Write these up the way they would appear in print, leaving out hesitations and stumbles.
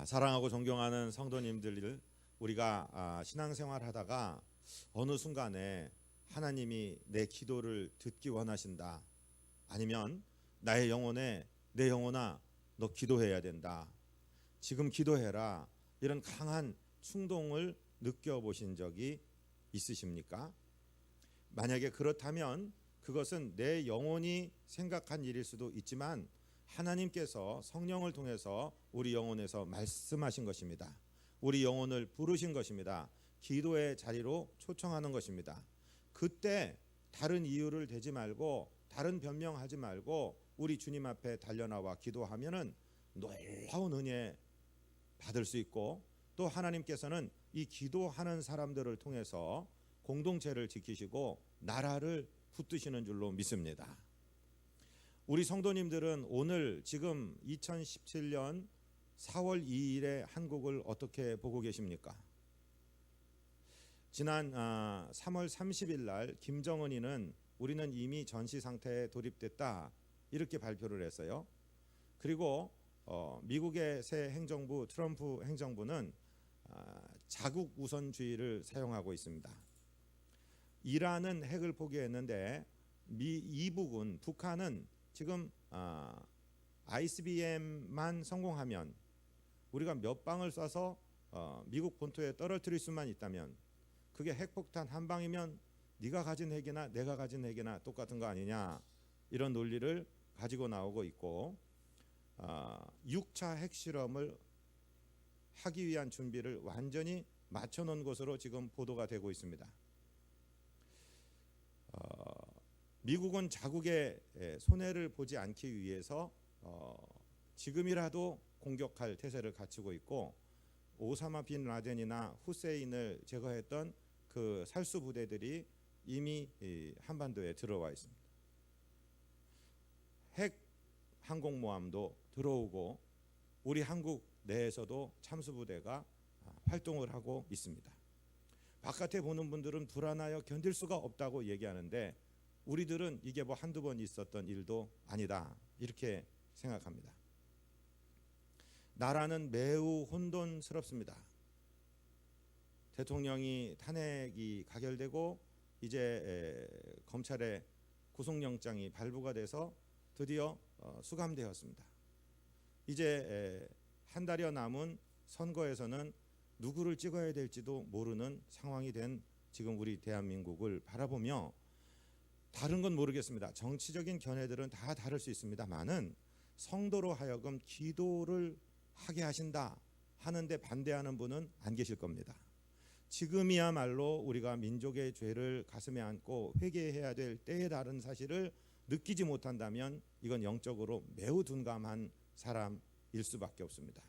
사랑하고 존경하는 성도님들, 우리가 신앙생활 하다가 어느 순간에 하나님이 내 기도를 듣기 원하신다, 아니면 나의 영혼에 내 영혼아 너 기도해야 된다, 지금 기도해라, 이런 강한 충동을 느껴보신 적이 있으십니까? 만약에 그렇다면 그것은 내 영혼이 생각한 일일 수도 있지만 하나님께서 성령을 통해서 우리 영혼에서 말씀하신 것입니다. 우리 영혼을 부르신 것입니다. 기도의 자리로 초청하는 것입니다. 그때 다른 이유를 대지 말고, 다른 변명하지 말고 우리 주님 앞에 달려나와 기도하면은 놀라운 은혜 받을 수 있고, 또 하나님께서는 이 기도하는 사람들을 통해서 공동체를 지키시고 나라를 붙드시는 줄로 믿습니다. 우리 성도님들은 오늘 지금 2017년 4월 2일에 한국을 어떻게 보고 계십니까? 지난 3월 30일 날 김정은이는 우리는 이미 전시 상태에 돌입됐다, 이렇게 발표를 했어요. 그리고 미국의 새 행정부 트럼프 행정부는 자국 우선주의를 사용하고 있습니다. 이란은 핵을 포기했는데 이북은, 북한은 지금 ICBM만 성공하면, 우리가 몇 방을 쏴서 미국 본토에 떨어뜨릴 수만 있다면, 그게 핵폭탄 한 방이면 네가 가진 핵이나 내가 가진 핵이나 똑같은 거 아니냐, 이런 논리를 가지고 나오고 있고, 6차 핵실험을 하기 위한 준비를 완전히 맞춰놓은 것으로 지금 보도가 되고 있습니다. 미국은 자국의 손해를 보지 않기 위해서 지금이라도 공격할 태세를 갖추고 있고, 오사마 빈 라덴이나 후세인을 제거했던 그 살수 부대들이 이미 한반도에 들어와 있습니다. 핵 항공모함도 들어오고 우리 한국 내에서도 참수부대가 활동을 하고 있습니다. 바깥에 보는 분들은 불안하여 견딜 수가 없다고 얘기하는데, 우리들은 이게 뭐 한두 번 있었던 일도 아니다, 이렇게 생각합니다. 나라는 매우 혼돈스럽습니다. 대통령이 탄핵이 가결되고 이제 검찰의 구속영장이 발부가 돼서 드디어 수감되었습니다. 이제 한 달여 남은 선거에서는 누구를 찍어야 될지도 모르는 상황이 된 지금 우리 대한민국을 바라보며, 다른 건 모르겠습니다. 정치적인 견해들은 다 다를 수 있습니다만은 성도로 하여금 기도를 하게 하신다 하는데 반대하는 분은 안 계실 겁니다. 지금이야말로 우리가 민족의 죄를 가슴에 안고 회개해야 될 때에 다른 사실을 느끼지 못한다면 이건 영적으로 매우 둔감한 사람일 수밖에 없습니다.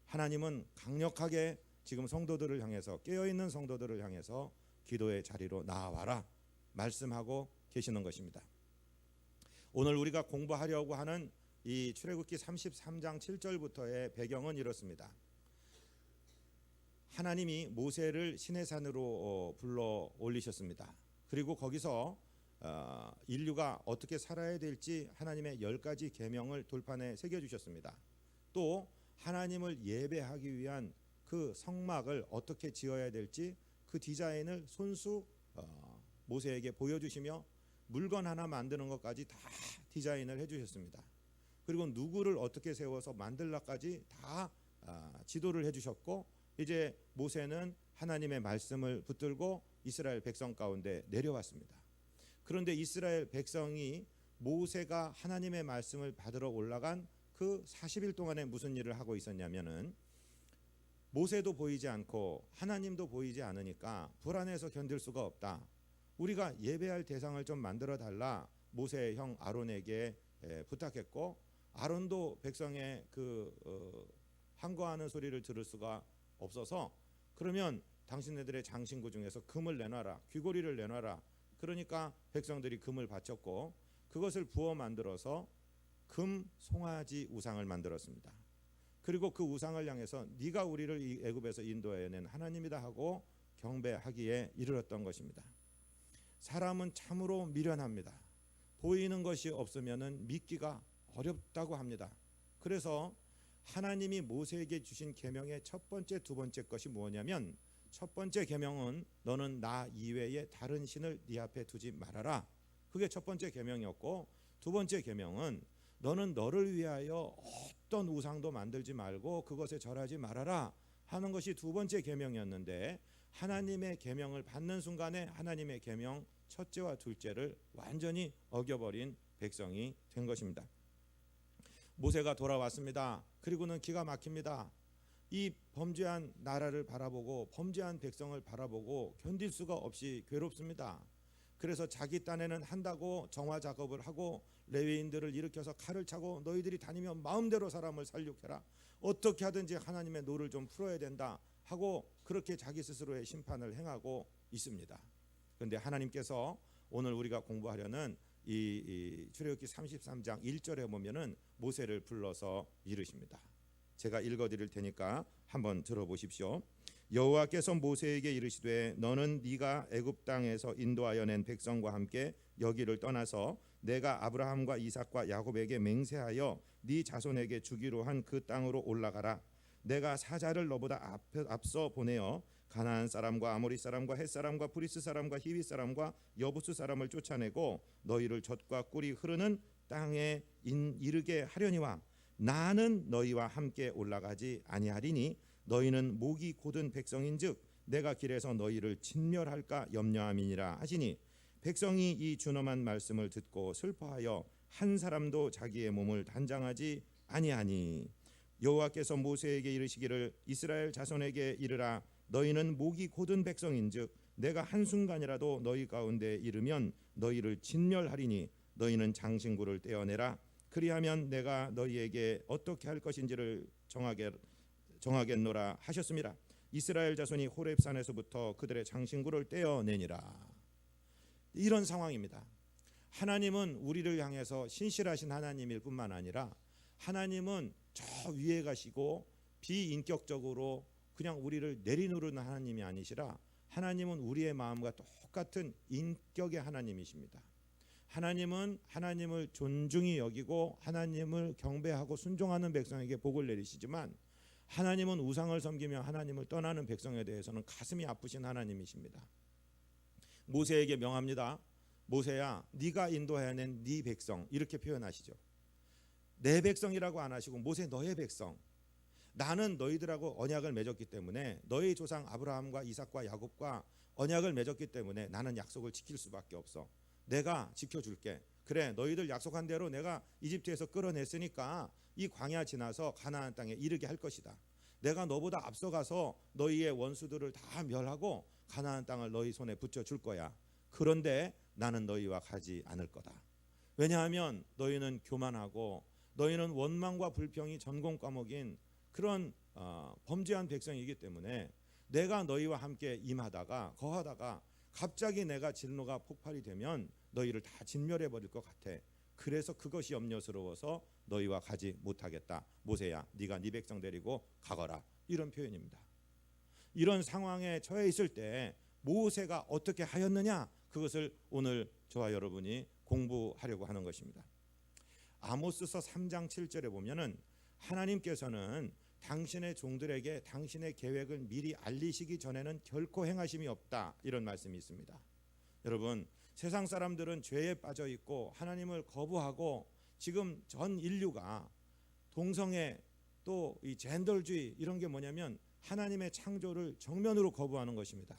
하나님은 강력하게 지금 성도들을 향해서, 깨어있는 성도들을 향해서 기도의 자리로 나와라 말씀하고 계시는 것입니다. 오늘 우리가 공부하려고 하는 이 출애굽기 33장 7절부터의 배경은 이렇습니다. 하나님이 모세를 시내산으로 불러 올리셨습니다. 그리고 거기서 인류가 어떻게 살아야 될지 하나님의 10가지 계명을 돌판에 새겨주셨습니다. 또 하나님을 예배하기 위한 그 성막을 어떻게 지어야 될지 그 디자인을 손수 모세에게 보여주시며, 물건 하나 만드는 것까지 다 디자인을 해주셨습니다. 그리고 누구를 어떻게 세워서 만들라까지 다 지도를 해주셨고, 이제 모세는 하나님의 말씀을 붙들고 이스라엘 백성 가운데 내려왔습니다. 그런데 이스라엘 백성이 모세가 하나님의 말씀을 받으러 올라간 그 40일 동안에 무슨 일을 하고 있었냐면은, 모세도 보이지 않고 하나님도 보이지 않으니까 불안해서 견딜 수가 없다. 우리가 예배할 대상을 좀 만들어 달라 모세의 형 아론에게 부탁했고, 아론도 백성의 그 항거하는 소리를 들을 수가 없어서, 그러면 당신네들의 장신구 중에서 금을 내놔라, 귀고리를 내놔라. 그러니까 백성들이 금을 바쳤고, 그것을 부어 만들어서 금 송아지 우상을 만들었습니다. 그리고 그 우상을 향해서 네가 우리를 이 애굽에서 인도해낸 하나님이다 하고 경배하기에 이르렀던 것입니다. 사람은 참으로 미련합니다. 보이는 것이 없으면은 믿기가 어렵다고 합니다. 그래서 하나님이 모세에게 주신 계명의 첫 번째, 두 번째 것이 무엇냐면, 첫 번째 계명은 너는 나 이외에 다른 신을 네 앞에 두지 말아라. 그게 첫 번째 계명이었고, 두 번째 계명은 너는 너를 위하여 어떤 우상도 만들지 말고 그것에 절하지 말아라 하는 것이 두 번째 계명이었는데, 하나님의 계명을 받는 순간에 하나님의 계명 첫째와 둘째를 완전히 어겨버린 백성이 된 것입니다. 모세가 돌아왔습니다. 그리고는 기가 막힙니다. 이 범죄한 나라를 바라보고 범죄한 백성을 바라보고 견딜 수가 없이 괴롭습니다. 그래서 자기 딴에는 한다고 정화 작업을 하고 레위인들을 일으켜서 칼을 차고 너희들이 다니면 마음대로 사람을 살육해라, 어떻게 하든지 하나님의 노를 좀 풀어야 된다 하고 그렇게 자기 스스로의 심판을 행하고 있습니다. 그런데 하나님께서 오늘 우리가 공부하려는 이 출애굽기 33장 1절에 보면은 모세를 불러서 이르십니다. 제가 읽어드릴 테니까 한번 들어보십시오. 여호와께서 모세에게 이르시되 너는 네가 애굽 땅에서 인도하여 낸 백성과 함께 여기를 떠나서 내가 아브라함과 이삭과 야곱에게 맹세하여 네 자손에게 주기로 한 그 땅으로 올라가라. 내가 사자를 너보다 앞서 보내어 가나안 사람과 아모리 사람과 헷 사람과 브리스 사람과 히위 사람과 여부스 사람을 쫓아내고 너희를 젖과 꿀이 흐르는 땅에 이르게 하려니와 나는 너희와 함께 올라가지 아니하리니 너희는 목이 곧은 백성인즉 내가 길에서 너희를 진멸할까 염려함이니라 하시니, 백성이 이 준엄한 말씀을 듣고 슬퍼하여 한 사람도 자기의 몸을 단장하지 아니하니, 여호와께서 모세에게 이르시기를 이스라엘 자손에게 이르라. 너희는 목이 곧은 백성인즉 내가 한순간이라도 너희 가운데 이르면 너희를 진멸하리니 너희는 장신구를 떼어내라. 그리하면 내가 너희에게 어떻게 할 것인지를 정하겠노라 하셨습니다. 이스라엘 자손이 호렙산에서부터 그들의 장신구를 떼어내니라. 이런 상황입니다. 하나님은 우리를 향해서 신실하신 하나님일 뿐만 아니라 하나님은 저 위에 가시고 비인격적으로 그냥 우리를 내리누르는 하나님이 아니시라 하나님은 우리의 마음과 똑같은 인격의 하나님이십니다. 하나님은 하나님을 존중히 여기고 하나님을 경배하고 순종하는 백성에게 복을 내리시지만, 하나님은 우상을 섬기며 하나님을 떠나는 백성에 대해서는 가슴이 아프신 하나님이십니다. 모세에게 명합니다. 모세야, 네가 인도해낸 네 백성, 이렇게 표현하시죠. 내 백성이라고 안 하시고 모세 너의 백성, 나는 너희들하고 언약을 맺었기 때문에, 너희 조상 아브라함과 이삭과 야곱과 언약을 맺었기 때문에 나는 약속을 지킬 수밖에 없어. 내가 지켜줄게. 그래, 너희들 약속한 대로 내가 이집트에서 끌어냈으니까 이 광야 지나서 가나안 땅에 이르게 할 것이다. 내가 너보다 앞서가서 너희의 원수들을 다 멸하고 가나안 땅을 너희 손에 붙여줄 거야. 그런데 나는 너희와 가지 않을 거다. 왜냐하면 너희는 교만하고 너희는 원망과 불평이 전공 과목인 그런 범죄한 백성이기 때문에 내가 너희와 함께 임하다가 거하다가 갑자기 내가 진노가 폭발이 되면 너희를 다 진멸해 버릴 것 같아. 그래서 그것이 염려스러워서 너희와 가지 못하겠다. 모세야, 네가 네 백성 데리고 가거라. 이런 표현입니다. 이런 상황에 처해 있을 때 모세가 어떻게 하였느냐, 그것을 오늘 저와 여러분이 공부하려고 하는 것입니다. 아모스서 3장 7절에 보면은 하나님께서는 당신의 종들에게 당신의 계획을 미리 알리시기 전에는 결코 행하심이 없다, 이런 말씀이 있습니다. 여러분, 세상 사람들은 죄에 빠져 있고 하나님을 거부하고 지금 전 인류가 동성애 또 이 젠더주의 이런 게 뭐냐면 하나님의 창조를 정면으로 거부하는 것입니다.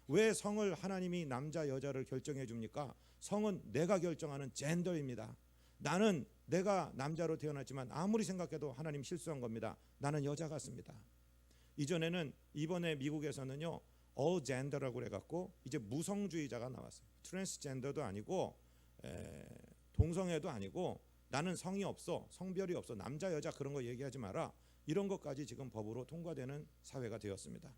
왜 성을 하나님이 남자 여자를 결정해 줍니까? 성은 내가 결정하는 젠더입니다. 나는 내가 남자로 태어났지만 아무리 생각해도 하나님 실수한 겁니다. 나는 여자 같습니다. 이전에는 이번에 미국에서는요 어젠더라고 해갖고 이제 무성주의자가 나왔어요. 트랜스젠더도 아니고 동성애도 아니고 나는 성이 없어, 성별이 없어, 남자 여자 그런 거 얘기하지 마라, 이런 것까지 지금 법으로 통과되는 사회가 되었습니다.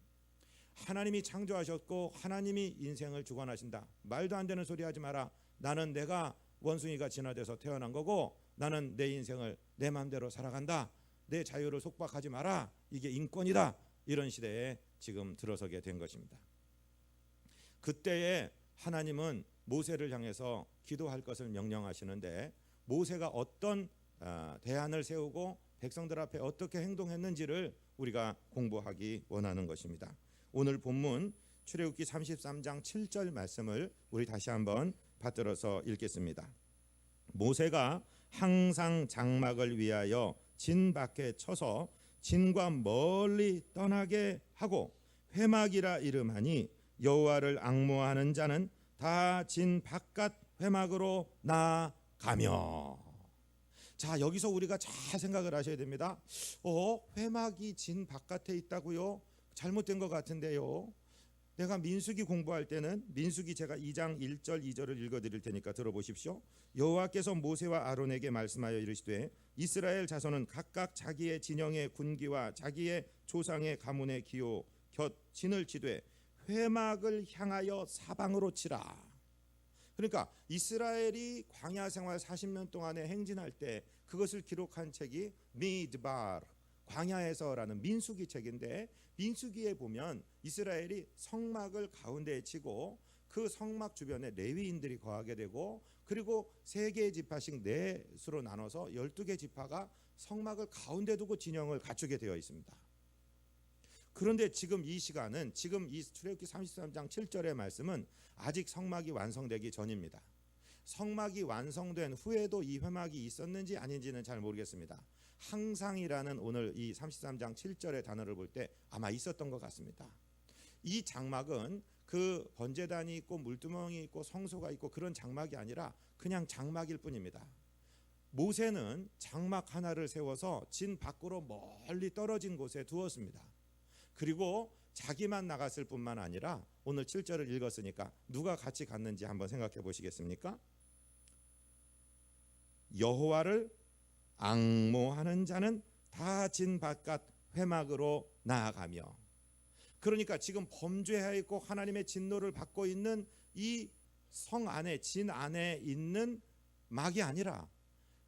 하나님이 창조하셨고 하나님이 인생을 주관하신다. 말도 안 되는 소리 하지 마라. 나는 내가 원숭이가 진화돼서 태어난 거고 나는 내 인생을 내 마음대로 살아간다. 내 자유를 속박하지 마라. 이게 인권이다. 이런 시대에 지금 들어서게 된 것입니다. 그때에 하나님은 모세를 향해서 기도할 것을 명령하시는데 모세가 어떤 대안을 세우고 백성들 앞에 어떻게 행동했는지를 우리가 공부하기 원하는 것입니다. 오늘 본문 출애굽기 33장 7절 말씀을 우리 다시 한번 받들어서 읽겠습니다. 모세가 항상 장막을 위하여 진 밖에 쳐서 진과 멀리 떠나게 하고 회막이라 이름하니 여호와를 앙모하는 자는 다 진 바깥 회막으로 나가며. 자, 여기서 우리가 잘 생각을 하셔야 됩니다. 회막이 진 바깥에 있다고요? 잘못된 것 같은데요. 내가 민수기 공부할 때는 민수기 제가 2장 1절 2절을 읽어드릴 테니까 들어보십시오. 여호와께서 모세와 아론에게 말씀하여 이르시되 이스라엘 자손은 각각 자기의 진영의 군기와 자기의 조상의 가문의 기호 곁 진을 치되 회막을 향하여 사방으로 치라. 그러니까 이스라엘이 광야 생활 40년 동안에 행진할 때 그것을 기록한 책이 미드바르 광야에서라는 민수기 책인데, 민수기에 보면 이스라엘이 성막을 가운데에 치고 그 성막 주변에 레위인들이 거하게 되고, 그리고 세 개의 지파씩 넷으로 나눠서 12개 지파가 성막을 가운데 두고 진영을 갖추게 되어 있습니다. 그런데 지금 이 시간은, 지금 이 출애굽기 33장 7절의 말씀은 아직 성막이 완성되기 전입니다. 성막이 완성된 후에도 이 회막이 있었는지 아닌지는 잘 모르겠습니다. 항상이라는 오늘 이 33장 7절의 단어를 볼 때 아마 있었던 것 같습니다. 이 장막은 그 번제단이 있고 물두멍이 있고 성소가 있고 그런 장막이 아니라 그냥 장막일 뿐입니다. 모세는 장막 하나를 세워서 진 밖으로 멀리 떨어진 곳에 두었습니다. 그리고 자기만 나갔을 뿐만 아니라 오늘 7절을 읽었으니까 누가 같이 갔는지 한번 생각해 보시겠습니까? 여호와를 앙모하는 자는 다 진 바깥 회막으로 나아가며. 그러니까 지금 범죄하였고 하나님의 진노를 받고 있는 이 성 안에, 진 안에 있는 막이 아니라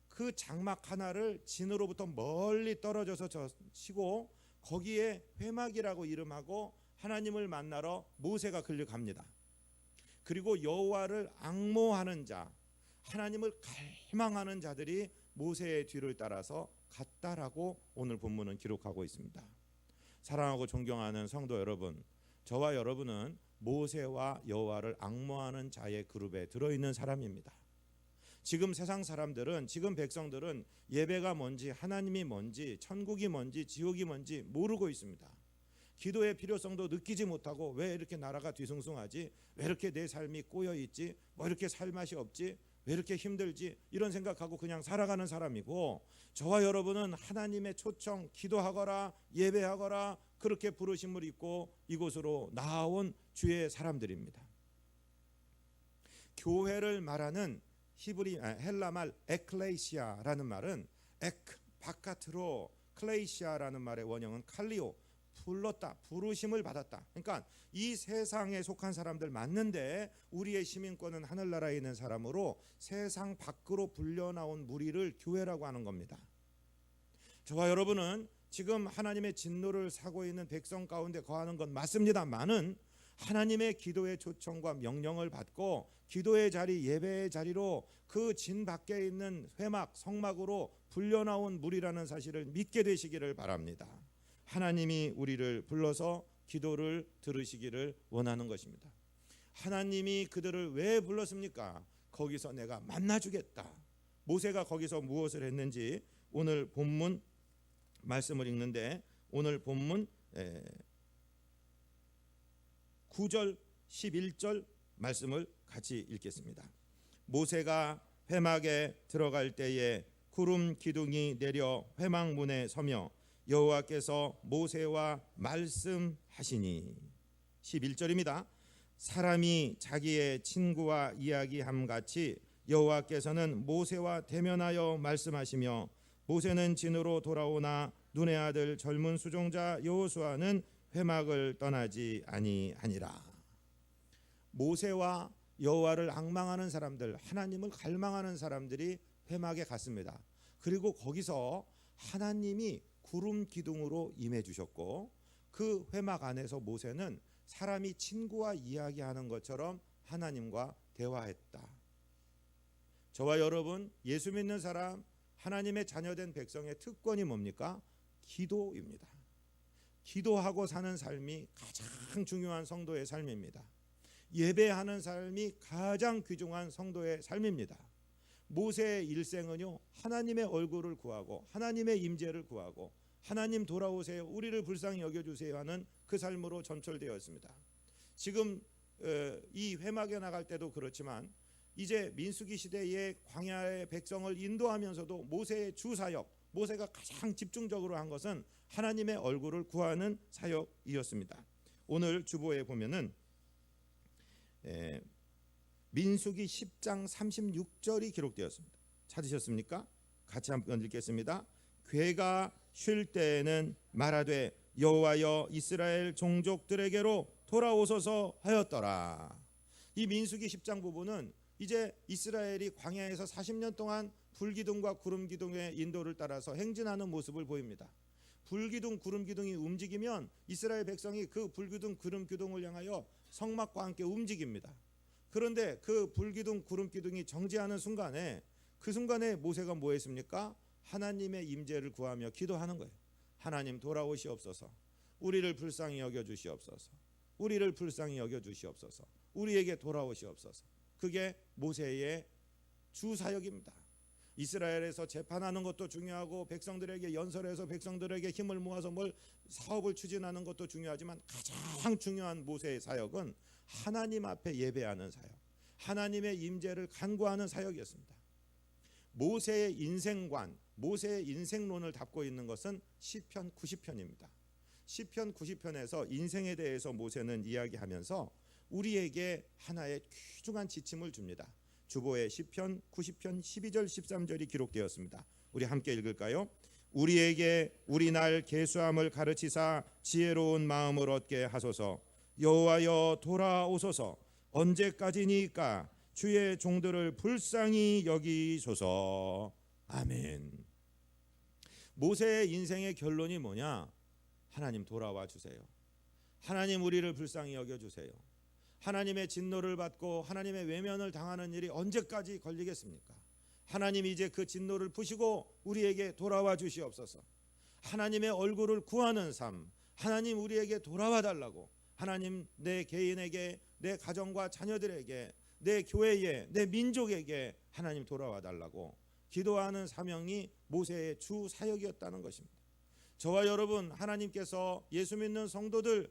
그 장막 하나를 진으로부터 멀리 떨어져서 치고 거기에 회막이라고 이름하고 하나님을 만나러 모세가 끌려갑니다. 그리고 여호와를 앙모하는 자, 하나님을 갈망하는 자들이 모세의 뒤를 따라서 갔다라고 오늘 본문은 기록하고 있습니다. 사랑하고 존경하는 성도 여러분, 저와 여러분은 모세와 여호와를 앙모하는 자의 그룹에 들어있는 사람입니다. 지금 세상 사람들은, 지금 백성들은 예배가 뭔지, 하나님이 뭔지, 천국이 뭔지, 지옥이 뭔지 모르고 있습니다. 기도의 필요성도 느끼지 못하고 왜 이렇게 나라가 뒤숭숭하지? 왜 이렇게 내 삶이 꼬여있지? 뭐 이렇게 살 맛이 없지? 왜 이렇게 힘들지? 이런 생각하고 그냥 살아가는 사람이고, 저와 여러분은 하나님의 초청, 기도하거라, 예배하거라, 그렇게 부르심을 입고 이곳으로 나아온 주의 사람들입니다. 교회를 말하는 헬라말 에클레시아라는 말은 바깥으로, 클레이시아라는 말의 원형은 칼리오, 불렀다, 부르심을 받았다. 그러니까 이 세상에 속한 사람들 맞는데 우리의 시민권은 하늘나라에 있는 사람으로 세상 밖으로 불려나온 무리를 교회라고 하는 겁니다. 저와 여러분은 지금 하나님의 진노를 사고 있는 백성 가운데 거하는 건 맞습니다만은 하나님의 기도의 초청과 명령을 받고 기도의 자리, 예배의 자리로 그 진 밖에 있는 회막, 성막으로 불려나온 무리라는 사실을 믿게 되시기를 바랍니다. 하나님이 우리를 불러서 기도를 들으시기를 원하는 것입니다. 하나님이 그들을 왜 불렀습니까? 거기서 내가 만나주겠다. 모세가 거기서 무엇을 했는지 오늘 본문 말씀을 읽는데, 오늘 본문 9절 11절 말씀을 같이 읽겠습니다. 모세가 회막에 들어갈 때에 구름 기둥이 내려 회막 문에 서며 여호와께서 모세와 말씀하시니. 11절입니다. 사람이 자기의 친구와 이야기함 같이 여호와께서는 모세와 대면하여 말씀하시며 모세는 진으로 돌아오나 눈의 아들 젊은 수종자 여호수아는 회막을 떠나지 아니하니라. 모세와 여호와를 앙망하는 사람들, 하나님을 갈망하는 사람들이 회막에 갔습니다. 그리고 거기서 하나님이 구름 기둥으로 임해 주셨고, 그 회막 안에서 모세는 사람이 친구와 이야기하는 것처럼 하나님과 대화했다. 저와 여러분, 예수 믿는 사람, 하나님의 자녀된 백성의 특권이 뭡니까? 기도입니다. 기도하고 사는 삶이 가장 중요한 성도의 삶입니다. 예배하는 삶이 가장 귀중한 성도의 삶입니다. 모세의 일생은요, 하나님의 얼굴을 구하고 하나님의 임재를 구하고 하나님 돌아오세요, 우리를 불쌍히 여겨주세요 하는 그 삶으로 전철되었습니다. 지금 이 회막에 나갈 때도 그렇지만 이제 민수기 시대의 광야의 백성을 인도하면서도 모세의 주 사역, 모세가 가장 집중적으로 한 것은 하나님의 얼굴을 구하는 사역이었습니다. 오늘 주보에 보면은 민수기 10장 36절이 기록되었습니다. 찾으셨습니까? 같이 한번 읽겠습니다. 괴가 쉴 때에는 말하되 여호와여 이스라엘 종족들에게로 돌아오소서 하였더라. 이 민수기 10장 부분은 이제 이스라엘이 광야에서 40년 동안 불기둥과 구름기둥의 인도를 따라서 행진하는 모습을 보입니다. 불기둥 구름기둥이 움직이면 이스라엘 백성이 그 불기둥 구름기둥을 향하여 성막과 함께 움직입니다. 그런데 그 불기둥 구름기둥이 정지하는 순간에, 그 순간에 모세가 뭐 했습니까? 하나님의 임재를 구하며 기도하는 거예요. 하나님 돌아오시옵소서. 우리를 불쌍히 여겨주시옵소서. 우리를 불쌍히 여겨주시옵소서. 우리에게 돌아오시옵소서. 그게 모세의 주 사역입니다. 이스라엘에서 재판하는 것도 중요하고 백성들에게 연설해서 백성들에게 힘을 모아서 뭘 사업을 추진하는 것도 중요하지만 가장 중요한 모세의 사역은 하나님 앞에 예배하는 사역, 하나님의 임재를 간구하는 사역이었습니다. 모세의 인생관, 모세의 인생론을 담고 있는 것은 시편 90편입니다. 시편 90편에서 인생에 대해서 모세는 이야기하면서 우리에게 하나의 귀중한 지침을 줍니다. 주보에 시편 90편 12절 13절이 기록되었습니다. 우리 함께 읽을까요? 우리에게 우리 날 계수함을 가르치사 지혜로운 마음을 얻게 하소서. 여호와여 돌아오소서. 언제까지니까 주의 종들을 불쌍히 여기소서. 아멘. 모세의 인생의 결론이 뭐냐? 하나님 돌아와 주세요. 하나님 우리를 불쌍히 여겨주세요. 하나님의 진노를 받고 하나님의 외면을 당하는 일이 언제까지 걸리겠습니까? 하나님 이제 그 진노를 푸시고 우리에게 돌아와 주시옵소서. 하나님의 얼굴을 구하는 삶, 하나님 우리에게 돌아와 달라고, 하나님 내 개인에게, 내 가정과 자녀들에게, 내 교회에, 내 민족에게 하나님 돌아와 달라고 기도하는 사명이 모세의 주 사역이었다는 것입니다. 저와 여러분, 하나님께서 예수 믿는 성도들,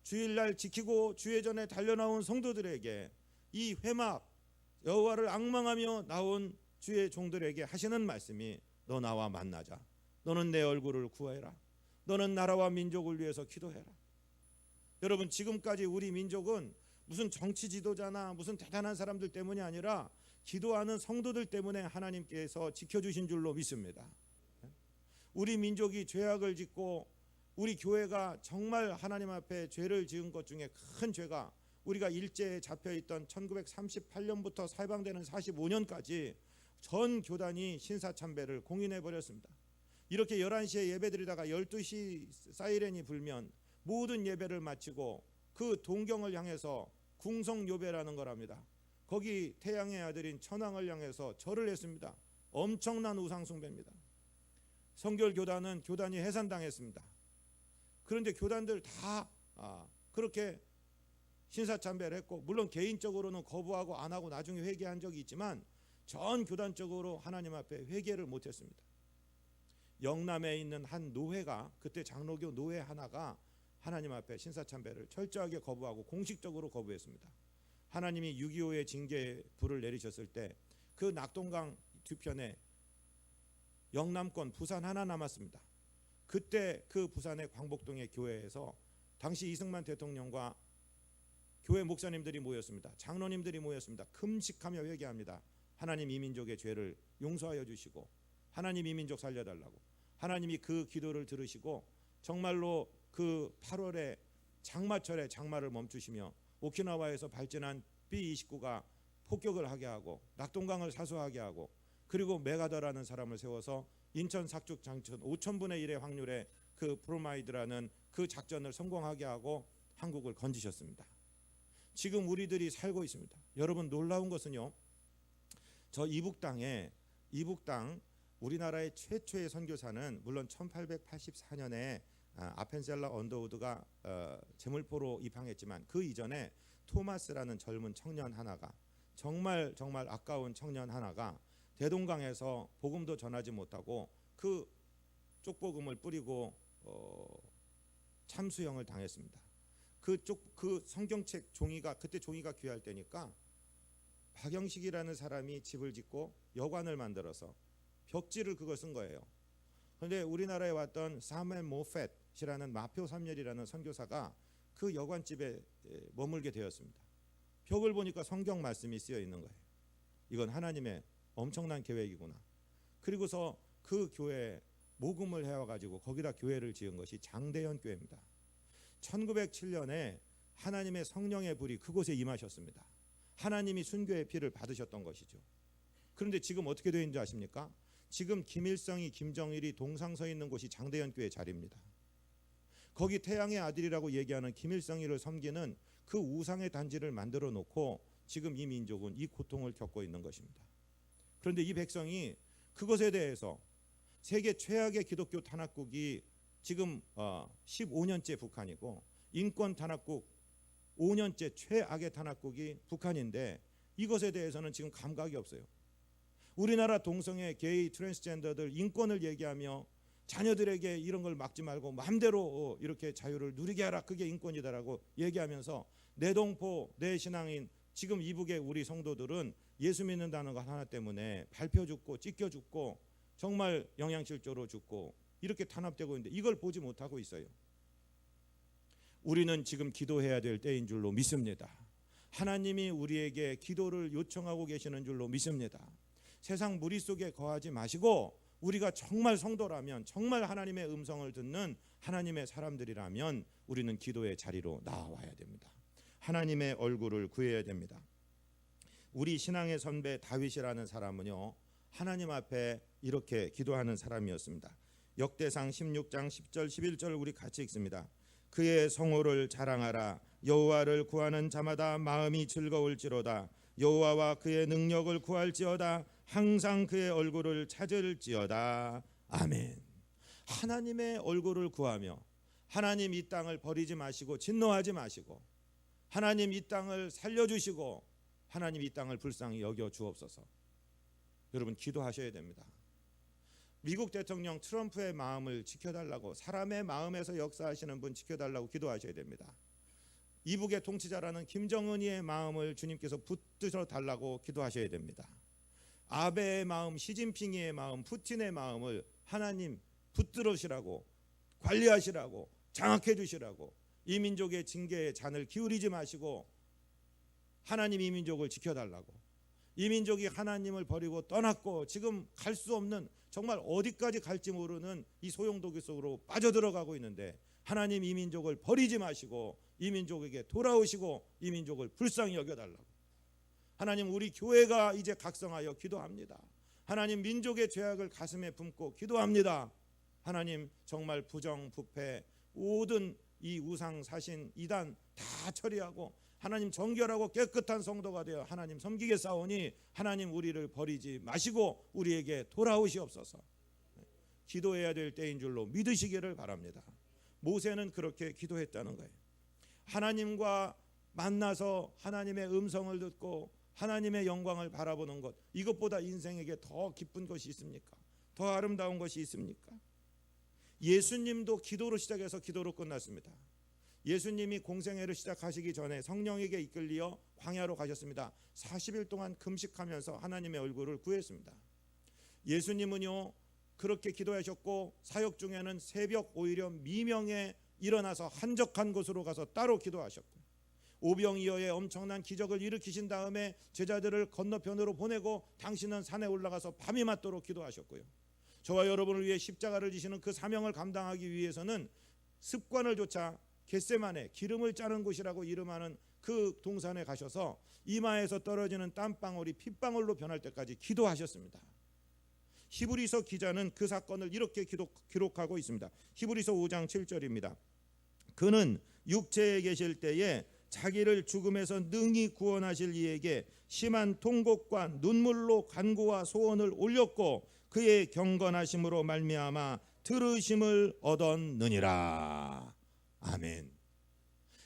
주일날 지키고 주회전에 달려나온 성도들에게 이 회막, 여호와를 앙망하며 나온 주의 종들에게 하시는 말씀이 너 나와 만나자. 너는 내 얼굴을 구해라. 너는 나라와 민족을 위해서 기도해라. 여러분, 지금까지 우리 민족은 무슨 정치 지도자나 무슨 대단한 사람들 때문이 아니라 기도하는 성도들 때문에 하나님께서 지켜주신 줄로 믿습니다. 우리 민족이 죄악을 짓고 우리 교회가 정말 하나님 앞에 죄를 지은 것 중에 큰 죄가, 우리가 일제에 잡혀있던 1938년부터 사방되는 45년까지 전 교단이 신사참배를 공인해버렸습니다. 이렇게 11시에 예배드리다가 12시 사이렌이 불면 모든 예배를 마치고 그 동경을 향해서 궁성요배라는 거랍니다. 거기 태양의 아들인 천왕을 향해서 절을 했습니다. 엄청난 우상숭배입니다. 성결교단은 교단이 해산당했습니다. 그런데 교단들 다 그렇게 신사참배를 했고, 물론 개인적으로는 거부하고 안 하고 나중에 회개한 적이 있지만 전 교단적으로 하나님 앞에 회개를 못했습니다. 영남에 있는 한 노회가, 그때 장로교 노회 하나가 하나님 앞에 신사참배를 철저하게 거부하고 공식적으로 거부했습니다. 하나님이 6.25의 징계 불을 내리셨을 때 그 낙동강 뒤편에 영남권 부산 하나 남았습니다. 그때 그 부산의 광복동의 교회에서 당시 이승만 대통령과 교회 목사님들이 모였습니다. 장로님들이 모였습니다. 금식하며 회개합니다. 하나님 이 민족의 죄를 용서하여 주시고 하나님 이 민족 살려달라고. 하나님이 그 기도를 들으시고 정말로 그 8월에 장마철에 장마를 멈추시며 오키나와에서 발진한 B-29가 폭격을 하게 하고 낙동강을 사수하게 하고, 그리고 메가더라는 사람을 세워서 인천 삭죽 장천 5,000분의 1의 확률의 그 브로마이드라는 그 작전을 성공하게 하고 한국을 건지셨습니다. 지금 우리들이 살고 있습니다. 여러분, 놀라운 것은요, 저 이북땅 우리나라의 최초의 선교사는 물론 1884년에 아펜셀러 언더우드가 제물포로 입항했지만 그 이전에 토마스라는 젊은 청년 하나가 정말 아까운 청년 하나가 대동강에서 복음도 전하지 못하고 그 쪽복음을 뿌리고 참수형을 당했습니다. 그 성경책 종이가 그때 종이가 귀할 때니까 박영식이라는 사람이 집을 짓고 여관을 만들어서 벽지를 그걸 쓴 거예요. 그런데 우리나라에 왔던 사무엘 모팻이라는 마표 3렬이라는 선교사가 그 여관집에 머물게 되었습니다. 벽을 보니까 성경 말씀이 쓰여 있는 거예요. 이건 하나님의 엄청난 계획이구나. 그리고서 그 교회에 모금을 해와가지고 거기다 교회를 지은 것이 장대현 교회입니다. 1907년에 하나님의 성령의 불이 그곳에 임하셨습니다. 하나님이 순교의 피를 받으셨던 것이죠. 그런데 지금 어떻게 되어 있는 줄 아십니까? 지금 김일성이 김정일이 동상 서 있는 곳이 장대현 교회 자리입니다. 거기 태양의 아들이라고 얘기하는 김일성이를 섬기는 그 우상의 단지를 만들어 놓고 지금 이 민족은 이 고통을 겪고 있는 것입니다. 그런데 이 백성이 그것에 대해서 세계 최악의 기독교 탄압국이 지금 15년째 북한이고 인권 탄압국 5년째 최악의 탄압국이 북한인데 이것에 대해서는 지금 감각이 없어요. 우리나라 동성애, 게이, 트랜스젠더들 인권을 얘기하며 자녀들에게 이런 걸 막지 말고 마음대로 이렇게 자유를 누리게 하라, 그게 인권이다라고 얘기하면서 내 동포, 내 신앙인, 지금 이북의 우리 성도들은 예수 믿는다는 것 하나 때문에 밟혀 죽고 찢겨 죽고 정말 영양실조로 죽고 이렇게 탄압되고 있는데 이걸 보지 못하고 있어요. 우리는 지금 기도해야 될 때인 줄로 믿습니다. 하나님이 우리에게 기도를 요청하고 계시는 줄로 믿습니다. 세상 무리 속에 거하지 마시고 우리가 정말 성도라면, 정말 하나님의 음성을 듣는 하나님의 사람들이라면 우리는 기도의 자리로 나와야 됩니다. 하나님의 얼굴을 구해야 됩니다. 우리 신앙의 선배 다윗이라는 사람은요, 하나님 앞에 이렇게 기도하는 사람이었습니다. 역대상 16장 10절 11절 우리 같이 읽습니다. 그의 성호를 자랑하라. 여호와를 구하는 자마다 마음이 즐거울지로다. 여호와와 그의 능력을 구할지어다. 항상 그의 얼굴을 찾을지어다. 아멘. 하나님의 얼굴을 구하며 하나님 이 땅을 버리지 마시고 진노하지 마시고 하나님 이 땅을 살려주시고 하나님 이 땅을 불쌍히 여겨 주옵소서. 여러분 기도하셔야 됩니다. 미국 대통령 트럼프의 마음을 지켜달라고, 사람의 마음에서 역사하시는 분 지켜달라고 기도하셔야 됩니다. 이북의 통치자라는 김정은이의 마음을 주님께서 붙들어 달라고 기도하셔야 됩니다. 아베의 마음, 시진핑의 마음, 푸틴의 마음을 하나님 붙들으시라고, 관리하시라고, 장악해 주시라고, 이 민족의 징계의 잔을 기울이지 마시고 하나님 이 민족을 지켜달라고. 이 민족이 하나님을 버리고 떠났고 지금 갈 수 없는, 정말 어디까지 갈지 모르는 이 소용돌이 속으로 빠져들어가고 있는데 하나님 이 민족을 버리지 마시고 이 민족에게 돌아오시고 이 민족을 불쌍히 여겨달라고. 하나님 우리 교회가 이제 각성하여 기도합니다. 하나님 민족의 죄악을 가슴에 품고 기도합니다. 하나님 정말 부정, 부패, 모든 이 우상, 사신, 이단 다 처리하고 하나님 정결하고 깨끗한 성도가 되어 하나님 섬기겠사오니 하나님 우리를 버리지 마시고 우리에게 돌아오시옵소서. 기도해야 될 때인 줄로 믿으시기를 바랍니다. 모세는 그렇게 기도했다는 거예요. 하나님과 만나서 하나님의 음성을 듣고 하나님의 영광을 바라보는 것, 이것보다 인생에게 더 기쁜 것이 있습니까? 더 아름다운 것이 있습니까? 예수님도 기도로 시작해서 기도로 끝났습니다. 예수님이 공생애를 시작하시기 전에 성령에게 이끌려 광야로 가셨습니다. 40일 동안 금식하면서 하나님의 얼굴을 구했습니다. 예수님은요 그렇게 기도하셨고 사역 중에는 새벽 오히려 미명에 일어나서 한적한 곳으로 가서 따로 기도하셨고 오병이어의 엄청난 기적을 일으키신 다음에 제자들을 건너편으로 보내고 당신은 산에 올라가서 밤이 맞도록 기도하셨고요. 저와 여러분을 위해 십자가를 지시는 그 사명을 감당하기 위해서는 습관을 조차 겟세마네, 기름을 짜는 곳이라고 이름하는 그 동산에 가셔서 이마에서 떨어지는 땀방울이 핏방울로 변할 때까지 기도하셨습니다. 히브리서 기자는 그 사건을 이렇게 기록하고 있습니다. 히브리서 5장 7절입니다. 그는 육체에 계실 때에 자기를 죽음에서 능히 구원하실 이에게 심한 통곡과 눈물로 간구와 소원을 올렸고 그의 경건하심으로 말미암아 들으심을 얻었느니라. 아멘.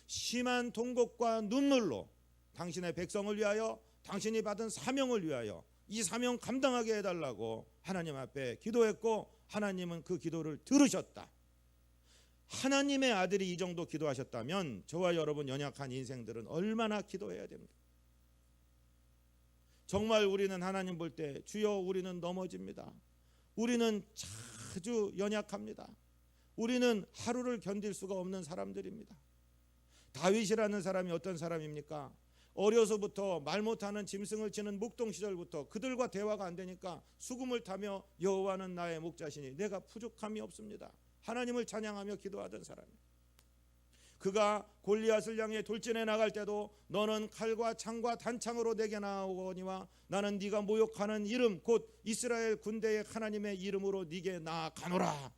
심한 통곡과 눈물로 당신의 백성을 위하여, 당신이 받은 사명을 위하여 이 사명 감당하게 해달라고 하나님 앞에 기도했고, 하나님은 그 기도를 들으셨다. 하나님의 아들이 이 정도 기도하셨다면 저와 여러분 연약한 인생들은 얼마나 기도해야 됩니까? 정말 우리는 하나님 볼 때 주여 우리는 넘어집니다. 우리는 아주 연약합니다. 우리는 하루를 견딜 수가 없는 사람들입니다. 다윗이라는 사람이 어떤 사람입니까? 어려서부터 말 못하는 짐승을 치는 묵동 시절부터 그들과 대화가 안 되니까 수금을 타며 여호와는 나의 목자시니 내가 부족함이 없습니다. 하나님을 찬양하며 기도하던 사람이에요. 그가 골리앗을 향해 돌진해 나갈 때도 너는 칼과 창과 단창으로 내게 나아오거니와 나는 네가 모욕하는 이름 곧 이스라엘 군대의 하나님의 이름으로 네게 나아가노라.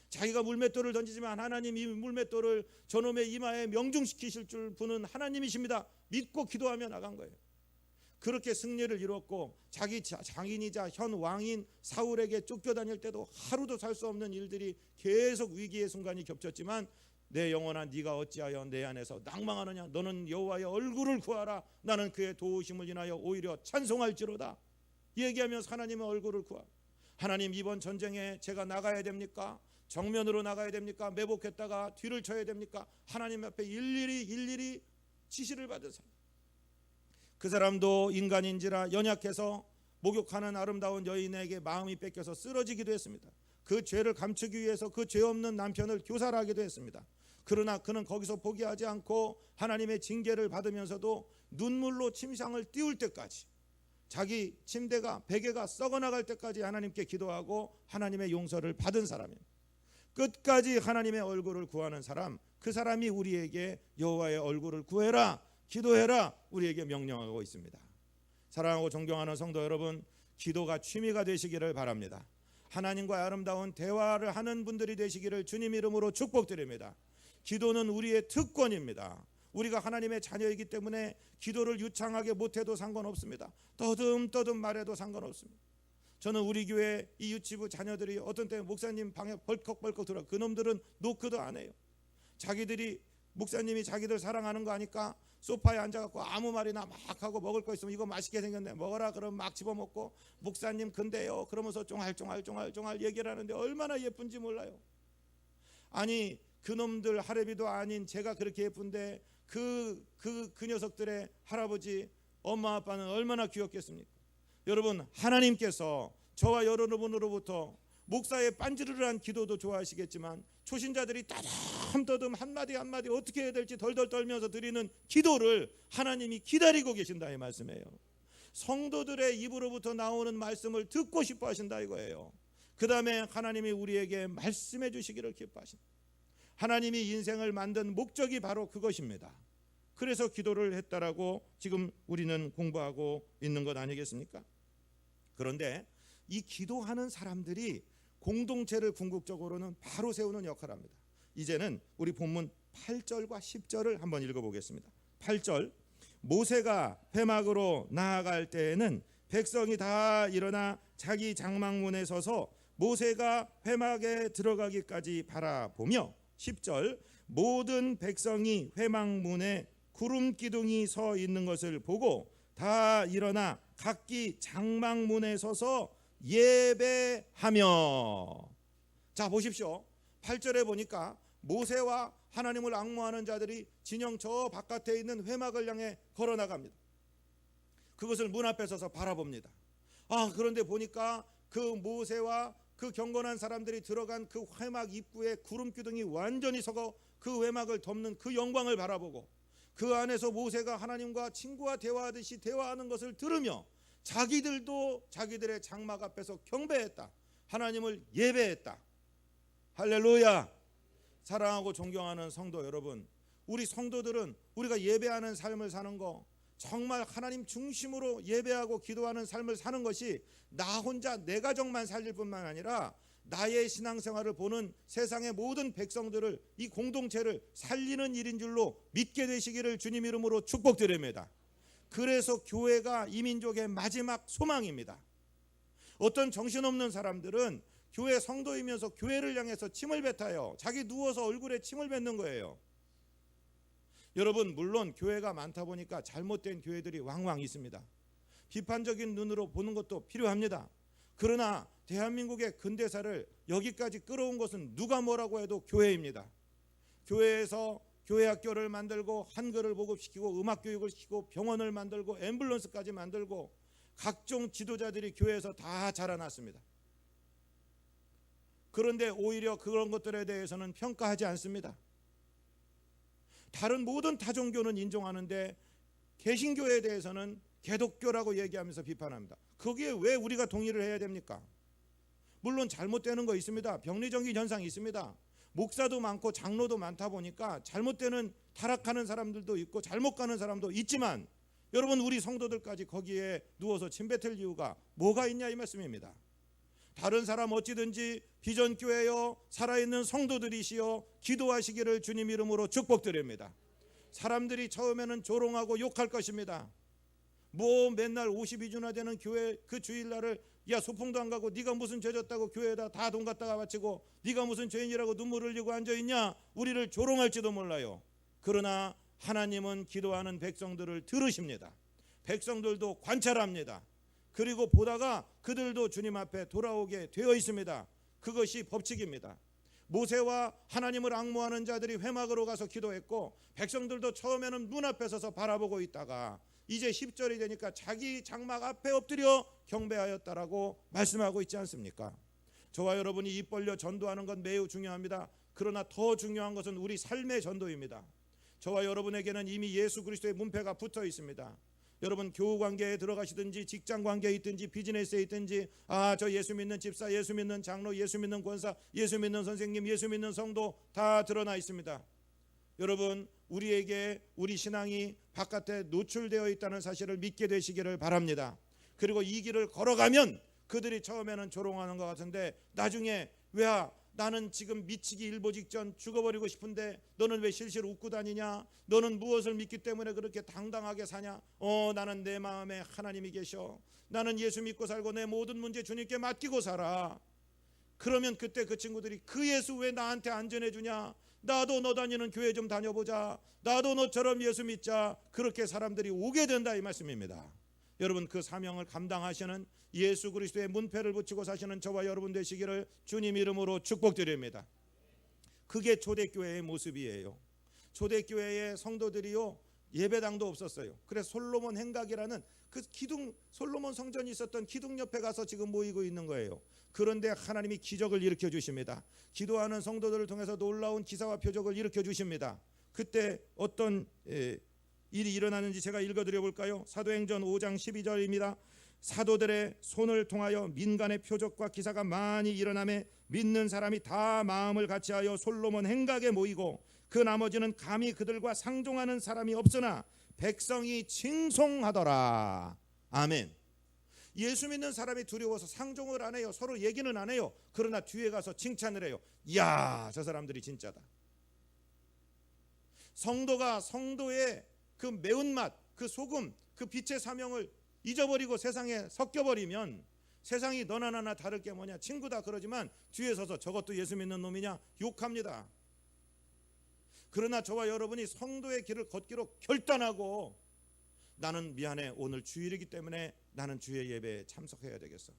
자기가 물맷돌을 던지지만 하나님 이 물맷돌을 저놈의 이마에 명중시키실 줄 부는 하나님이십니다. 믿고 기도하며 나간 거예요. 그렇게 승리를 이뤘고 자기 장인이자 현 왕인 사울에게 쫓겨다닐 때도 하루도 살 수 없는 일들이 계속 위기의 순간이 겹쳤지만 내 영혼아 네가 어찌하여 내 안에서 낭망하느냐. 너는 여호와의 얼굴을 구하라. 나는 그의 도우심을 인하여 오히려 찬송할지로다. 얘기하면서 하나님의 얼굴을 구하. 하나님 이번 전쟁에 제가 나가야 됩니까? 정면으로 나가야 됩니까? 매복했다가 뒤를 쳐야 됩니까? 하나님 앞에 일일이 지시를 받은 사람. 그 사람도 인간인지라 연약해서 목욕하는 아름다운 여인에게 마음이 뺏겨서 쓰러지기도 했습니다. 그 죄를 감추기 위해서 그 죄 없는 남편을 교살하기도 했습니다. 그러나 그는 거기서 포기하지 않고 하나님의 징계를 받으면서도 눈물로 침상을 띄울 때까지, 자기 침대가 베개가 썩어나갈 때까지 하나님께 기도하고 하나님의 용서를 받은 사람입니다. 끝까지 하나님의 얼굴을 구하는 사람, 그 사람이 우리에게 여호와의 얼굴을 구해라, 기도해라 우리에게 명령하고 있습니다. 사랑하고 존경하는 성도 여러분, 기도가 취미가 되시기를 바랍니다. 하나님과 아름다운 대화를 하는 분들이 되시기를 주님 이름으로 축복드립니다. 기도는 우리의 특권입니다. 우리가 하나님의 자녀이기 때문에 기도를 유창하게 못해도 상관없습니다. 떠듬떠듬 말해도 상관없습니다. 저는 우리 교회 이 유치부 자녀들이 어떤 때 목사님 방에 벌컥벌컥 들어, 그놈들은 노크도 안 해요. 자기들이 목사님이 자기들 사랑하는 거 아니까 소파에 앉아갖고 아무 말이나 막 하고, 먹을 거 있으면 이거 맛있게 생겼네 먹어라 그러면 막 집어먹고, 목사님 근데요 그러면서 쫑알쫑알 얘기를 하는데 얼마나 예쁜지 몰라요. 아니 그놈들 할애비도 아닌 제가 그렇게 예쁜데 그 녀석들의 할아버지 엄마 아빠는 얼마나 귀엽겠습니까? 여러분, 하나님께서 저와 여러분으로부터 목사의 빤지르르한 기도도 좋아하시겠지만 초신자들이 떠듬떠듬 한마디 한마디 어떻게 해야 될지 덜덜 떨면서 드리는 기도를 하나님이 기다리고 계신다 이 말씀이에요. 성도들의 입으로부터 나오는 말씀을 듣고 싶어 하신다 이거예요. 그 다음에 하나님이 우리에게 말씀해 주시기를 기뻐하신다. 하나님이 인생을 만든 목적이 바로 그것입니다. 그래서 기도를 했다라고 지금 우리는 공부하고 있는 것 아니겠습니까? 그런데 이 기도하는 사람들이 공동체를 궁극적으로는 바로 세우는 역할을 합니다. 이제는 우리 본문 8절과 10절을 한번 읽어보겠습니다. 8절, 모세가 회막으로 나아갈 때에는 백성이 다 일어나 자기 장막문에 서서 모세가 회막에 들어가기까지 바라보며, 10절, 모든 백성이 회막문에 구름 기둥이 서 있는 것을 보고 다 일어나 각기 장막문에 서서 예배하며. 자 보십시오. 8절에 보니까 모세와 하나님을 앙모하는 자들이 진영 저 바깥에 있는 회막을 향해 걸어 나갑니다. 그것을 문 앞에 서서 바라봅니다. 그런데 보니까 그 모세와 그 경건한 사람들이 들어간 그 회막 입구에 구름 기둥이 완전히 서고 그 회막을 덮는 그 영광을 바라보고, 그 안에서 모세가 하나님과 친구와 대화하듯이 대화하는 것을 들으며 자기들도 자기들의 장막 앞에서 경배했다. 하나님을 예배했다. 할렐루야. 사랑하고 존경하는 성도 여러분, 우리 성도들은 우리가 예배하는 삶을 사는 거, 정말 하나님 중심으로 예배하고 기도하는 삶을 사는 것이 나 혼자 내 가정만 살릴 뿐만 아니라 나의 신앙생활을 보는 세상의 모든 백성들을, 이 공동체를 살리는 일인 줄로 믿게 되시기를 주님 이름으로 축복드립니다. 그래서 교회가 이 민족의 마지막 소망입니다. 어떤 정신없는 사람들은 교회 성도이면서 교회를 향해서 침을 뱉어요. 자기 누워서 얼굴에 침을 뱉는 거예요. 여러분, 물론 교회가 많다 보니까 잘못된 교회들이 왕왕 있습니다. 비판적인 눈으로 보는 것도 필요합니다. 그러나 대한민국의 근대사를 여기까지 끌어온 것은 누가 뭐라고 해도 교회입니다. 교회에서 교회 학교를 만들고 한글을 보급시키고 음악교육을 시키고 병원을 만들고 앰뷸런스까지 만들고 각종 지도자들이 교회에서 다 자라났습니다. 그런데 오히려 그런 것들에 대해서는 평가하지 않습니다. 다른 모든 타종교는 인정하는데 개신교에 대해서는 개독교라고 얘기하면서 비판합니다. 거기에 왜 우리가 동의를 해야 됩니까? 물론 잘못되는 거 있습니다. 병리정기 현상이 있습니다. 목사도 많고 장로도 많다 보니까 잘못되는 타락하는 사람들도 있고 잘못 가는 사람도 있지만 여러분, 우리 성도들까지 거기에 누워서 침 뱉을 이유가 뭐가 있냐 이 말씀입니다. 다른 사람 어찌든지 비전교회여 살아있는 성도들이시여 기도하시기를 주님 이름으로 축복드립니다. 사람들이 처음에는 조롱하고 욕할 것입니다. 뭐 맨날 52주나 되는 교회 그 주일날을 야 소풍도 안 가고 네가 무슨 죄 졌다고 교회에다 다 돈 갖다가 바치고 네가 무슨 죄인이라고 눈물 흘리고 앉아있냐, 우리를 조롱할지도 몰라요. 그러나 하나님은 기도하는 백성들을 들으십니다. 백성들도 관찰합니다. 그리고 보다가 그들도 주님 앞에 돌아오게 되어 있습니다. 그것이 법칙입니다. 모세와 하나님을 앙모하는 자들이 회막으로 가서 기도했고 백성들도 처음에는 문 앞에 서서 바라보고 있다가 이제 10절이 되니까 자기 장막 앞에 엎드려 경배하였다라고 말씀하고 있지 않습니까? 저와 여러분이 입 벌려 전도하는 건 매우 중요합니다. 그러나 더 중요한 것은 우리 삶의 전도입니다. 저와 여러분에게는 이미 예수 그리스도의 문패가 붙어 있습니다. 여러분, 교우 관계에 들어가시든지 직장 관계에 있든지 비즈니스에 있든지 저 예수 믿는 집사, 예수 믿는 장로, 예수 믿는 권사, 예수 믿는 선생님, 예수 믿는 성도 다 드러나 있습니다. 여러분, 우리에게 우리 신앙이 바깥에 노출되어 있다는 사실을 믿게 되시기를 바랍니다. 그리고 이 길을 걸어가면 그들이 처음에는 조롱하는 것 같은데 나중에 왜 나는 지금 미치기 일보 직전 죽어버리고 싶은데 너는 왜 실실 웃고 다니냐? 너는 무엇을 믿기 때문에 그렇게 당당하게 사냐? 나는 내 마음에 하나님이 계셔. 나는 예수 믿고 살고 내 모든 문제 주님께 맡기고 살아. 그러면 그때 그 친구들이 그 예수 왜 나한테 안 전해주냐? 나도 너 다니는 교회 좀 다녀보자. 나도 너처럼 예수 믿자. 그렇게 사람들이 오게 된다 이 말씀입니다. 여러분, 그 사명을 감당하시는 예수 그리스도의 문패를 붙이고 사시는 저와 여러분 되시기를 주님 이름으로 축복드립니다. 그게 초대교회의 모습이에요. 초대교회의 성도들이요, 예배당도 없었어요. 그래서 솔로몬 행각이라는 그 기둥, 솔로몬 성전이 있었던 기둥 옆에 가서 지금 모이고 있는 거예요. 그런데 하나님이 기적을 일으켜 주십니다. 기도하는 성도들을 통해서 놀라운 기사와 표적을 일으켜 주십니다. 그때 어떤 일이 일어나는지 제가 읽어드려 볼까요? 사도행전 5장 12절입니다. 사도들의 손을 통하여 민간의 표적과 기사가 많이 일어나매 믿는 사람이 다 마음을 같이하여 솔로몬 행각에 모이고 그 나머지는 감히 그들과 상종하는 사람이 없으나 백성이 칭송하더라. 아멘. 예수 믿는 사람이 두려워서 상종을 안 해요. 서로 얘기는 안 해요. 그러나 뒤에 가서 칭찬을 해요. 이야, 저 사람들이 진짜다. 성도가 성도의 그 매운맛, 그 소금, 그 빛의 사명을 잊어버리고 세상에 섞여버리면 세상이 너나 나나 다를 게 뭐냐, 친구다 그러지만 뒤에 서서 저것도 예수 믿는 놈이냐 욕합니다. 그러나 저와 여러분이 성도의 길을 걷기로 결단하고 나는 미안해, 오늘 주일이기 때문에 나는 주의 예배에 참석해야 되겠어.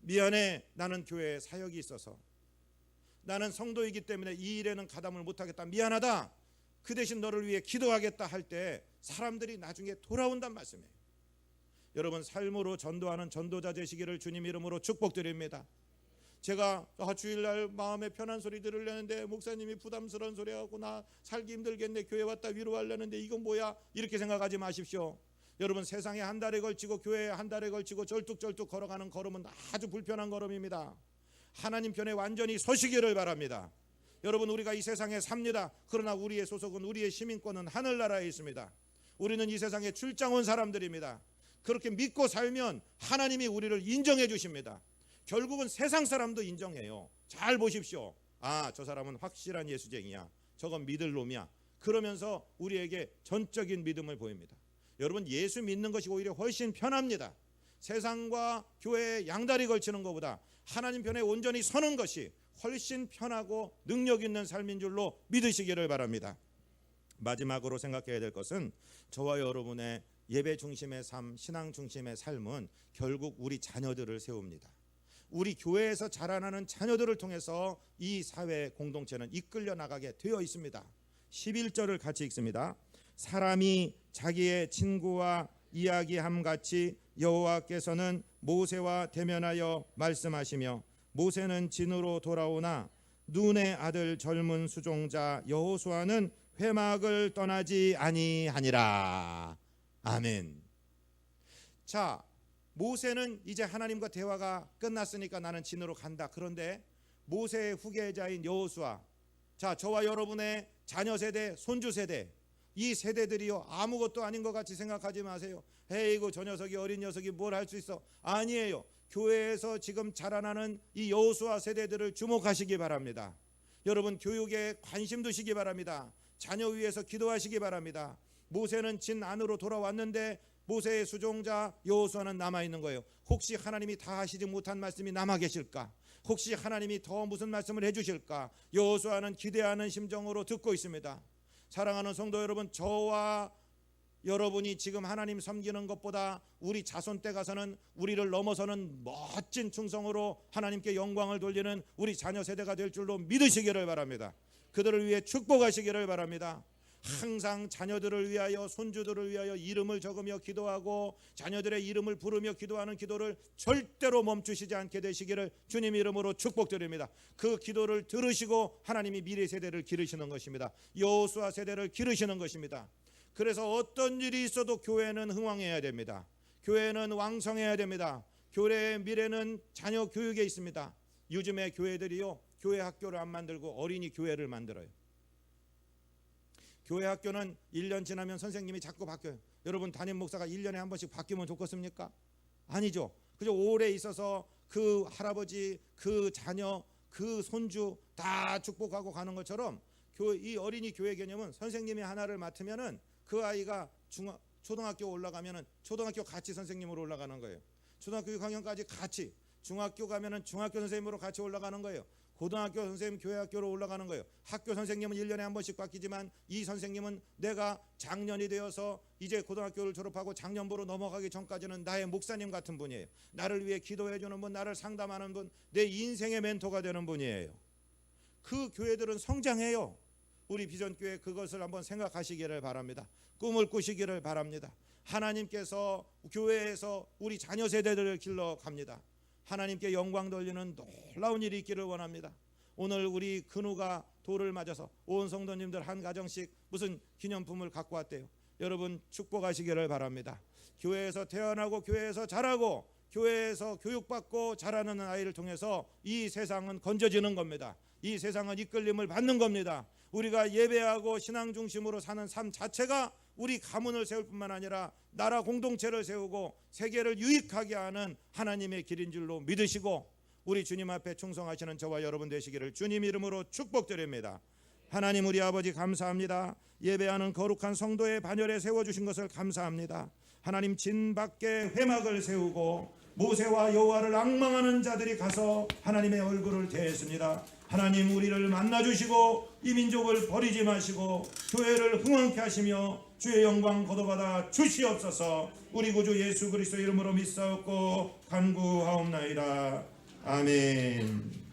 미안해, 나는 교회에 사역이 있어서. 나는 성도이기 때문에 이 일에는 가담을 못하겠다. 미안하다. 그 대신 너를 위해 기도하겠다 할 때 사람들이 나중에 돌아온단 말씀이에요. 여러분, 삶으로 전도하는 전도자 되시기를 주님 이름으로 축복드립니다. 제가 주일날 마음에 편한 소리 들으려는데 목사님이 부담스러운 소리하고 나 살기 힘들겠네, 교회 왔다 위로하려는데 이건 뭐야, 이렇게 생각하지 마십시오. 여러분, 세상에 한 달에 걸치고 교회에 한 달에 걸치고 절뚝절뚝 걸어가는 걸음은 아주 불편한 걸음입니다. 하나님 편에 완전히 서시기를 바랍니다. 여러분, 우리가 이 세상에 삽니다. 그러나 우리의 소속은, 우리의 시민권은 하늘나라에 있습니다. 우리는 이 세상에 출장 온 사람들입니다. 그렇게 믿고 살면 하나님이 우리를 인정해 주십니다. 결국은 세상 사람도 인정해요. 잘 보십시오. 저 사람은 확실한 예수쟁이야, 저건 믿을 놈이야. 그러면서 우리에게 전적인 믿음을 보입니다. 여러분, 예수 믿는 것이 오히려 훨씬 편합니다. 세상과 교회에 양다리 걸치는 것보다 하나님 편에 온전히 서는 것이 훨씬 편하고 능력 있는 삶인 줄로 믿으시기를 바랍니다. 마지막으로 생각해야 될 것은 저와 여러분의 예배 중심의 삶, 신앙 중심의 삶은 결국 우리 자녀들을 세웁니다. 우리 교회에서 자라나는 자녀들을 통해서 이 사회 공동체는 이끌려 나가게 되어 있습니다. 11절을 같이 읽습니다. 사람이 자기의 친구와 이야기함같이 여호와께서는 모세와 대면하여 말씀하시며 모세는 진으로 돌아오나 눈의 아들 젊은 수종자 여호수아는 회막을 떠나지 아니하니라. 아멘. 자, 모세는 이제 하나님과 대화가 끝났으니까 나는 진으로 간다. 그런데 모세의 후계자인 여호수아, 자, 저와 여러분의 자녀 세대, 손주 세대, 이 세대들이요 아무것도 아닌 것 같이 생각하지 마세요. 에이구 저 녀석이 어린 녀석이 뭘 할 수 있어. 아니에요. 교회에서 지금 자라나는 이 여호수아 세대들을 주목하시기 바랍니다. 여러분 교육에 관심 두시기 바랍니다. 자녀 위해서 기도하시기 바랍니다. 모세는 진 안으로 돌아왔는데 모세의 수종자 여호수아는 남아있는 거예요. 혹시 하나님이 다 하시지 못한 말씀이 남아 계실까? 혹시 하나님이 더 무슨 말씀을 해주실까? 여호수아는 기대하는 심정으로 듣고 있습니다. 사랑하는 성도 여러분, 저와 여러분이 지금 하나님 섬기는 것보다 우리 자손 때 가서는 우리를 넘어서는 멋진 충성으로 하나님께 영광을 돌리는 우리 자녀 세대가 될 줄로 믿으시기를 바랍니다. 그들을 위해 축복하시기를 바랍니다. 항상 자녀들을 위하여 손주들을 위하여 이름을 적으며 기도하고 자녀들의 이름을 부르며 기도하는 기도를 절대로 멈추시지 않게 되시기를 주님 이름으로 축복드립니다. 그 기도를 들으시고 하나님이 미래 세대를 기르시는 것입니다. 여호수아 세대를 기르시는 것입니다. 그래서 어떤 일이 있어도 교회는 흥왕해야 됩니다. 교회는 왕성해야 됩니다. 교회의 미래는 자녀 교육에 있습니다. 요즘의 교회들이요 교회 학교를 안 만들고 어린이 교회를 만들어요. 교회 학교는 1년 지나면 선생님이 자꾸 바뀌어요. 여러분 담임 목사가 1년에 한 번씩 바뀌면 좋겠습니까? 아니죠. 그저 오래 있어서 그 할아버지, 그 자녀, 그 손주 다 축복하고 가는 것처럼 이 어린이 교회 개념은 선생님이 하나를 맡으면은 그 아이가 초등학교 올라가면은 초등학교 같이 선생님으로 올라가는 거예요. 초등학교 6학년까지 같이, 중학교 가면은 중학교 선생님으로 같이 올라가는 거예요. 고등학교 선생님 교회 학교로 올라가는 거예요. 학교 선생님은 1년에 한 번씩 바뀌지만 이 선생님은 내가 장년이 되어서 이제 고등학교를 졸업하고 장년부로 넘어가기 전까지는 나의 목사님 같은 분이에요. 나를 위해 기도해 주는 분, 나를 상담하는 분, 내 인생의 멘토가 되는 분이에요. 그 교회들은 성장해요. 우리 비전교회 그것을 한번 생각하시기를 바랍니다. 꿈을 꾸시기를 바랍니다. 하나님께서 교회에서 우리 자녀 세대들을 길러갑니다. 하나님께 영광 돌리는 놀라운 일이 있기를 원합니다. 오늘 우리 근우가 돌을 맞아서 온 성도님들 한 가정씩 무슨 기념품을 갖고 왔대요. 여러분 축복하시기를 바랍니다. 교회에서 태어나고 교회에서 자라고 교회에서 교육받고 자라는 아이를 통해서 이 세상은 건져지는 겁니다. 이 세상은 이끌림을 받는 겁니다. 우리가 예배하고 신앙 중심으로 사는 삶 자체가 우리 가문을 세울 뿐만 아니라 나라 공동체를 세우고 세계를 유익하게 하는 하나님의 길인 줄로 믿으시고 우리 주님 앞에 충성하시는 저와 여러분 되시기를 주님 이름으로 축복드립니다. 하나님 우리 아버지 감사합니다. 예배하는 거룩한 성도의 반열에 세워주신 것을 감사합니다. 하나님 진 밖에 회막을 세우고 모세와 여호와를 앙망하는 자들이 가서 하나님의 얼굴을 대했습니다. 하나님 우리를 만나주시고 이 민족을 버리지 마시고 교회를 흥왕케 하시며 주의 영광 거둬받아 주시옵소서. 우리 구주 예수 그리스도 이름으로 믿사옵고 간구하옵나이다. 아멘.